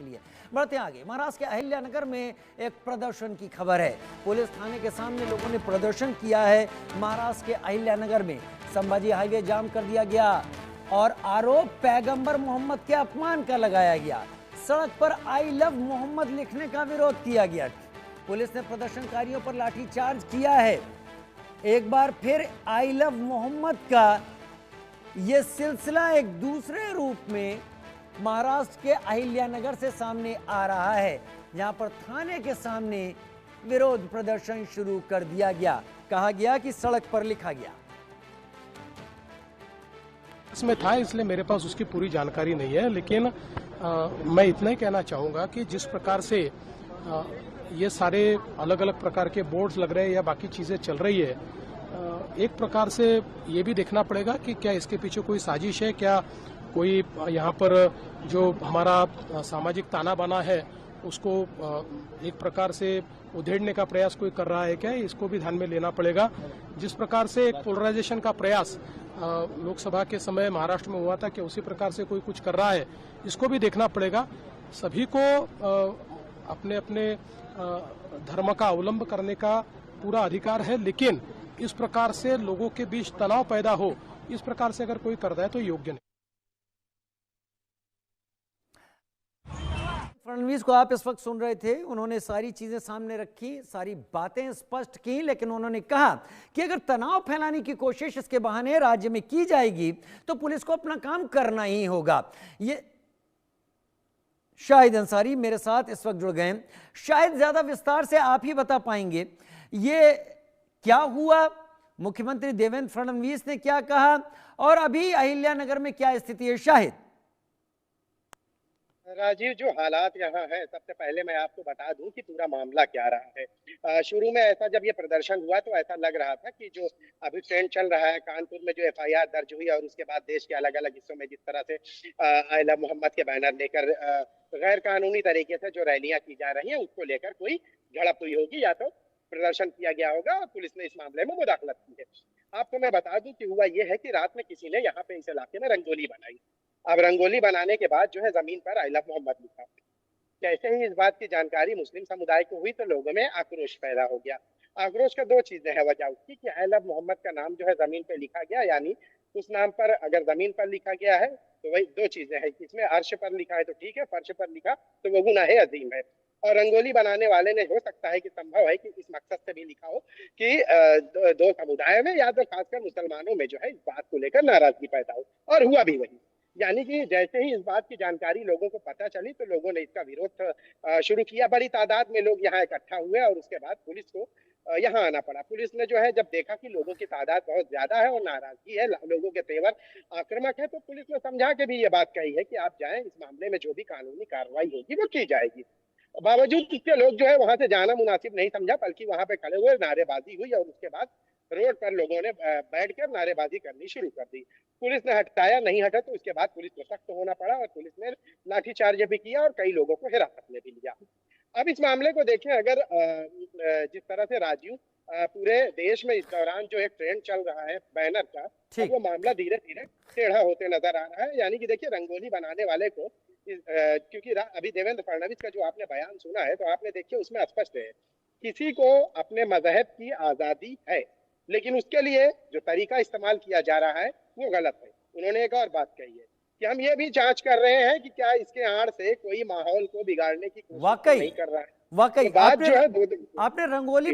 के लिए। बढ़ते आगे, महाराष्ट्र के अहिल्यानगर में एक प्रदर्शन की खबर है। पुलिस थाने के सामने लोगों ने प्रदर्शन किया है। महाराष्ट्र के अहिल्यानगर में संभाजी हाईवे जाम कर दिया गया और आरोप पैगंबर मोहम्मद के अपमान का लगाया गया। सड़क पर आई लव मोहम्मद लिखने का विरोध किया गया। पुलिस ने प्रदर्शनकारियों पर लाठीचार्ज किया है। एक बार फिर आई लव मोहम्मद का यह सिलसिला एक दूसरे रूप में महाराष्ट्र के अहिल्यानगर से सामने आ रहा है, जहां पर थाने के सामने विरोध प्रदर्शन शुरू कर दिया गया। कहा गया कि सड़क पर लिखा गया। इसमें था, इसलिए मेरे पास उसकी पूरी जानकारी नहीं है, लेकिन मैं इतना ही कहना चाहूंगा कि जिस प्रकार से ये सारे अलग अलग प्रकार के बोर्ड्स लग रहे हैं या बाकी चीजें चल रही है, एक प्रकार से ये भी देखना पड़ेगा कि क्या इसके पीछे कोई साजिश है, क्या कोई यहाँ पर जो हमारा सामाजिक ताना बाना है उसको एक प्रकार से उधेड़ने का प्रयास कोई कर रहा है क्या, इसको भी ध्यान में लेना पड़ेगा। जिस प्रकार से एक पोलराइजेशन का प्रयास लोकसभा के समय महाराष्ट्र में हुआ था कि उसी प्रकार से कोई कुछ कर रहा है, इसको भी देखना पड़ेगा। सभी को अपने अपने धर्म का अवलंब करने का पूरा अधिकार है, लेकिन इस प्रकार से लोगों के बीच तनाव पैदा हो, इस प्रकार से अगर कोई करता है तो योग्य नहीं। फडणवीस को आप इस वक्त सुन रहे थे। उन्होंने सारी चीजें सामने रखी, सारी बातें स्पष्ट की, लेकिन उन्होंने कहा कि अगर तनाव फैलाने की कोशिश इसके बहाने राज्य में की जाएगी तो पुलिस को अपना काम करना ही होगा। ये शाहिद अंसारी मेरे साथ इस वक्त जुड़ गए। शायद ज्यादा विस्तार से आप ही बता पाएंगे ये क्या हुआ, मुख्यमंत्री देवेंद्र फडणवीस ने क्या कहा और अभी अहिल्यानगर में क्या स्थिति है। शाहिद। राजीव, जो हालात यहाँ है, सबसे पहले मैं आपको बता दूं कि पूरा मामला क्या रहा है। शुरू में ऐसा जब ये प्रदर्शन हुआ तो ऐसा लग रहा था कि जो अभी ट्रेंड चल रहा है, कानपुर में जो एफआईआर दर्ज हुई और उसके बाद देश के अलग अलग हिस्सों में जिस तरह से आई लव मोहम्मद के बैनर लेकर गैर कानूनी तरीके से जो रैलियां की जा रही हैं उसको लेकर कोई झड़प हुई होगी या तो प्रदर्शन किया गया होगा और पुलिस ने इस मामले में मुदाखलत की है। आपको मैं बता दूं कि हुआ यह है कि रात में किसी ने यहाँ पे इस इलाके में रंगोली बनाई। अब रंगोली बनाने के बाद जो है जमीन पर आई लव मोहम्मद लिखा। जैसे ही इस बात की जानकारी मुस्लिम समुदाय को हुई तो लोगों में आक्रोश पैदा हो गया। आक्रोश का दो चीजें हैं वजह उसकी कि आई लव मोहम्मद का नाम जो है जमीन पर लिखा गया, यानी उस नाम पर अगर जमीन पर लिखा गया है तो वही दो चीजें हैं, इसमें अर्श पर लिखा है तो ठीक है, फर्श पर लिखा तो वो गुनाह अजीम है। और रंगोली बनाने वाले ने, हो सकता है कि संभव है कि इस मकसद से भी लिखा हो कि दो समुदाय में या तो खासकर मुसलमानों में जो है इस बात को लेकर नाराजगी पैदा हो, और हुआ भी वही। यानी कि जैसे ही इस बात की जानकारी लोगों को पता चली तो लोगों ने इसका विरोध शुरू किया। बड़ी तादाद में लोग यहाँ इकट्ठा हुए और उसके बाद पुलिस को यहाँ आना पड़ा। पुलिस ने जो है जब देखा कि लोगों की तादाद बहुत ज्यादा है और नाराजगी है, लोगों के तेवर आक्रामक है, तो पुलिस ने समझा के भी ये बात कही है कि आप जाएं, इस मामले में जो भी कानूनी कार्रवाई होगी वो की जाएगी। बावजूद इसके लोग जो है वहां से जाना मुनासिब नहीं समझा, बल्कि वहां पे खड़े हुए नारेबाजी हुई और उसके बाद रोड पर लोगों ने बैठकर नारेबाजी करनी शुरू कर दी। पुलिस ने हटाया, नहीं हटा तो उसके बाद पुलिस को सख्त होना पड़ा और पुलिस ने लाठीचार्ज भी किया और कई लोगों को हिरासत में भी लिया। अब इस मामले को देखें, अगर जिस तरह से राजीव पूरे देश में इस दौरान जो एक ट्रेंड चल रहा है बैनर का, वो मामला धीरे धीरे टेढ़ा होते नजर आ रहा है। यानी कि देखिए, रंगोली बनाने वाले को क्योंकि अभी देवेंद्र फडणवीस का जो आपने बयान सुना है तो आपने देखिए उसमें स्पष्ट है किसी को अपने मजहब की आजादी है, लेकिन उसके लिए जो तरीका इस्तेमाल किया जा रहा है वो गलत है। उन्होंने एक और बात कही है कि हम ये भी जांच कर रहे हैं कि क्या इसके आड़ से कोई माहौल को बिगाड़ने की कोशिश नहीं कर रहा है। वाकई तो बात जो है आपने रंगोली